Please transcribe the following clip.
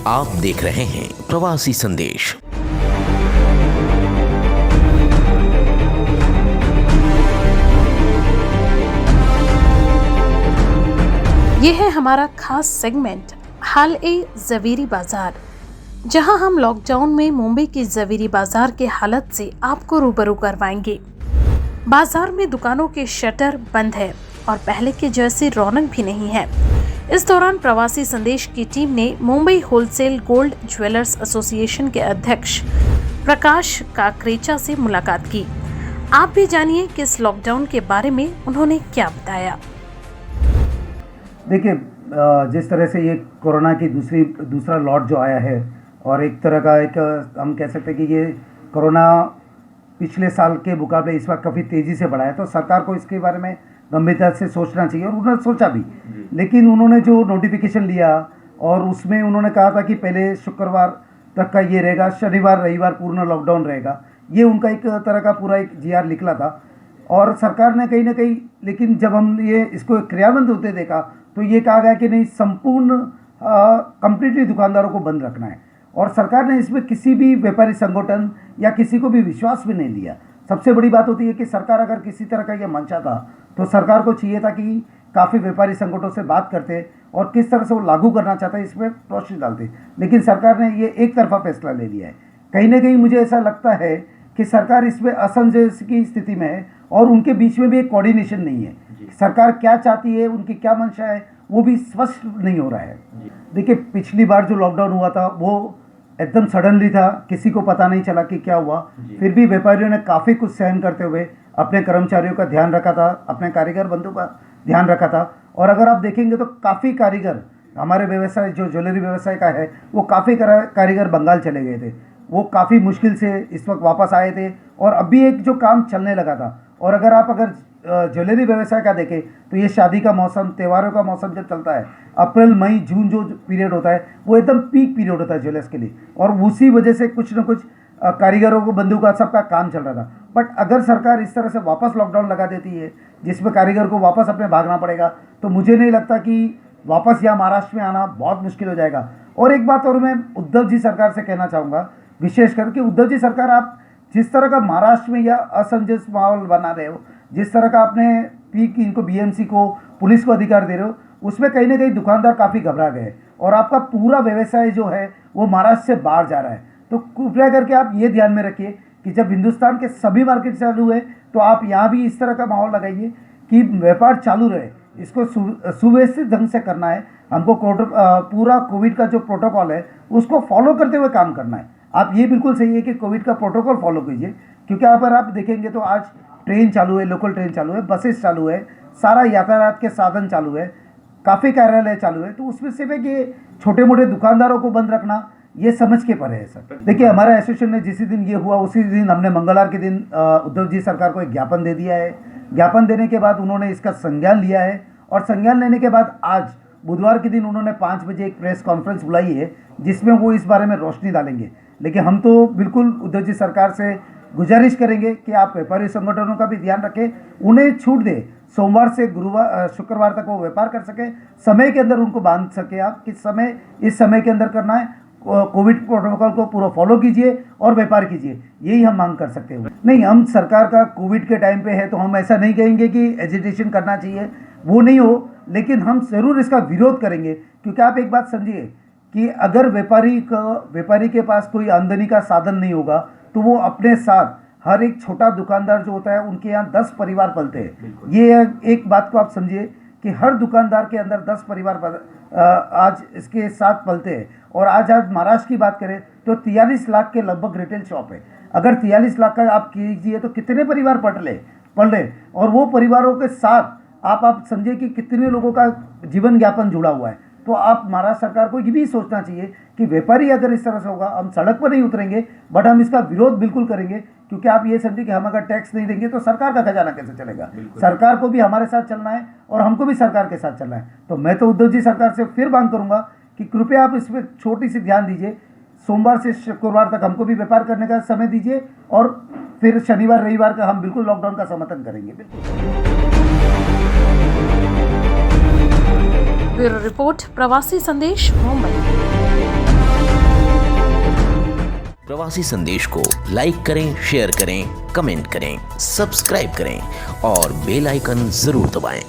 आप देख रहे हैं प्रवासी संदेश। ये है हमारा खास सेगमेंट हाल-ए-ज़वेरी बाजार, जहां हम लॉकडाउन में मुंबई की ज़वेरी बाजार के हालत से आपको रूबरू करवाएंगे। बाजार में दुकानों के शटर बंद है और पहले के जैसी रौनक भी नहीं है। इस दौरान प्रवासी संदेश की टीम ने Mumbai wholesale gold jewellers association के अध्यक्ष प्रकाश काकरेचा से मुलाकात की। आप भी जानिए कि इस लॉकडाउन के बारे में उन्होंने क्या बताया। देखिए, जिस तरह से ये कोरोना की दूसरा लॉट जो आया है और एक तरह का हम कह सकते हैं कि ये कोरोना पिछले साल के मुकाबले इस बार काफ़ी तेज़ी से बढ़ा है, तो सरकार को इसके बारे में गंभीरता से सोचना चाहिए और उन्होंने सोचा भी। लेकिन उन्होंने जो नोटिफिकेशन लिया और उसमें उन्होंने कहा था कि पहले शुक्रवार तक का ये रहेगा, शनिवार रविवार पूर्ण लॉकडाउन रहेगा। ये उनका एक तरह का पूरा एक जीआर निकला था और सरकार ने कहीं ना कहीं, लेकिन जब हम ये इसको क्रियान्वित होते देखा तो ये कहा गया कि नहीं, संपूर्ण कंप्लीटली दुकानदारों को बंद रखना है। और सरकार ने इसमें किसी भी व्यापारी संगठन या किसी को भी विश्वास भी नहीं लिया। सबसे बड़ी बात होती है कि सरकार अगर किसी तरह का ये मंशा था तो सरकार को चाहिए था कि काफ़ी व्यापारी संगठनों से बात करते और किस तरह से वो लागू करना चाहता है इसमें रोशनी डालते। लेकिन सरकार ने ये एक तरफा फैसला ले लिया है। कहीं ना कहीं मुझे ऐसा लगता है कि सरकार इसमें असमंजस की स्थिति में है और उनके बीच में भी एक कोऑर्डिनेशन नहीं है। सरकार क्या चाहती है, उनकी क्या मंशा है, वो भी स्पष्ट नहीं हो रहा है। देखिए, पिछली बार जो लॉकडाउन हुआ था वो एकदम सडनली था, किसी को पता नहीं चला कि क्या हुआ। फिर भी व्यापारियों ने काफ़ी कुछ सहन करते हुए अपने कर्मचारियों का ध्यान रखा था, अपने कारीगर बंधु का ध्यान रखा था। और अगर आप देखेंगे तो काफ़ी कारीगर हमारे व्यवसाय जो ज्वेलरी व्यवसाय का है वो काफ़ी कारीगर बंगाल चले गए थे। वो काफ़ी मुश्किल से इस वक्त वापस आए थे और अभी एक जो काम चलने लगा था। और अगर ज्वेलरी व्यवसाय का देखें तो ये शादी का मौसम, त्योहारों का मौसम जब चलता है, अप्रैल मई जून जो पीरियड होता है वो एकदम पीक पीरियड होता है ज्वेलर्स के लिए। और उसी वजह से कुछ न कुछ कारीगरों को, बंधु का, सबका काम चल रहा था। बट अगर सरकार इस तरह से वापस लॉकडाउन लगा देती है जिसमें कारीगर को वापस अपने भागना पड़ेगा, तो मुझे नहीं लगता कि वापस यहाँ महाराष्ट्र में आना बहुत मुश्किल हो जाएगा। और एक बात और मैं उद्धव जी सरकार से कहना चाहूँगा, विशेष करके उद्धव जी सरकार, आप जिस तरह का महाराष्ट्र में या असमंजस माहौल बना रहे हो, जिस तरह का आपने इनको बीएमसी को, पुलिस को अधिकार दे रहे हो, उसमें कहीं ना कहीं दुकानदार काफ़ी घबरा गए और आपका पूरा व्यवसाय जो है वो महाराष्ट्र से बाहर जा रहा है। तो कृपया करके आप ये ध्यान में रखिए कि जब हिंदुस्तान के सभी मार्केट चालू है तो आप यहाँ भी इस तरह का माहौल लगाइए कि व्यापार चालू रहे। इसको सुव्यवस्थित ढंग से करना है हमको। पूरा कोविड का जो प्रोटोकॉल है उसको फॉलो करते हुए काम करना है। आप ये बिल्कुल सही है कि कोविड का प्रोटोकॉल फॉलो कीजिए, क्योंकि अगर आप देखेंगे तो आज ट्रेन चालू है, लोकल ट्रेन चालू है, बसेस चालू है, सारा यातायात के साधन चालू है, काफ़ी कार्यालय चालू है। तो उसमें सिर्फ एक ये छोटे मोटे दुकानदारों को बंद रखना ये समझ के परे है सर। देखिए, हमारा एसोसिएशन ने जिस दिन ये हुआ उसी दिन हमने मंगलवार के दिन उद्धव जी सरकार को एक ज्ञापन दे दिया है। ज्ञापन देने के बाद उन्होंने इसका संज्ञान लिया है और संज्ञान लेने के बाद आज बुधवार के दिन उन्होंने 5 बजे एक प्रेस कॉन्फ्रेंस बुलाई है जिसमें वो इस बारे में रोशनी डालेंगे। लेकिन हम तो बिल्कुल उद्धव जी सरकार से गुजारिश करेंगे कि आप व्यापारी संगठनों का भी ध्यान रखें, उन्हें छूट दे, सोमवार से शुक्रवार तक वो व्यापार कर सके, समय के अंदर उनको बांध सके। आप किस समय, इस समय के अंदर करना है, कोविड प्रोटोकॉल को पूरा फॉलो कीजिए और व्यापार कीजिए, यही हम मांग कर सकते हैं। नहीं, हम सरकार का कोविड के टाइम पे है तो हम ऐसा नहीं कहेंगे कि एजिटेशन करना चाहिए, वो नहीं हो, लेकिन हम ज़रूर इसका विरोध करेंगे। क्योंकि आप एक बात समझिए कि अगर व्यापारी के पास कोई आमदनी का साधन नहीं होगा तो वो अपने साथ, हर एक छोटा दुकानदार जो होता है उनके यहाँ 10 परिवार पलते हैं। ये एक बात को आप समझिए कि हर दुकानदार के अंदर 10 परिवार आज इसके साथ पलते हैं। और आज महाराष्ट्र की बात करें तो 43 लाख के लगभग रिटेल शॉप है। अगर 43 लाख का आप कीजिए तो कितने परिवार पल रहे, और वो परिवारों के साथ आप समझिए कि कितने लोगों का जीवन यापन जुड़ा हुआ है। तो आप महाराष्ट्र सरकार को ये भी सोचना चाहिए कि व्यापारी अगर इस तरह से होगा, हम सड़क पर नहीं उतरेंगे बट हम इसका विरोध बिल्कुल करेंगे। क्योंकि आप ये समझिए कि हम अगर टैक्स नहीं देंगे तो सरकार का खजाना कैसे चलेगा। सरकार को भी हमारे साथ चलना है और हमको भी सरकार के साथ चलना है। तो मैं तो उद्धव जी सरकार से फिर मांग करूंगा कि कृपया आप इस पर छोटी सी ध्यान दीजिए। सोमवार से शुक्रवार तक हमको भी व्यापार करने का समय दीजिए और फिर शनिवार रविवार का हम बिल्कुल लॉकडाउन का समर्थन करेंगे। ब्यूरो रिपोर्ट, प्रवासी संदेश, मुंबई। प्रवासी संदेश को लाइक करें, शेयर करें, कमेंट करें, सब्सक्राइब करें और बेल आइकन जरूर दबाएं।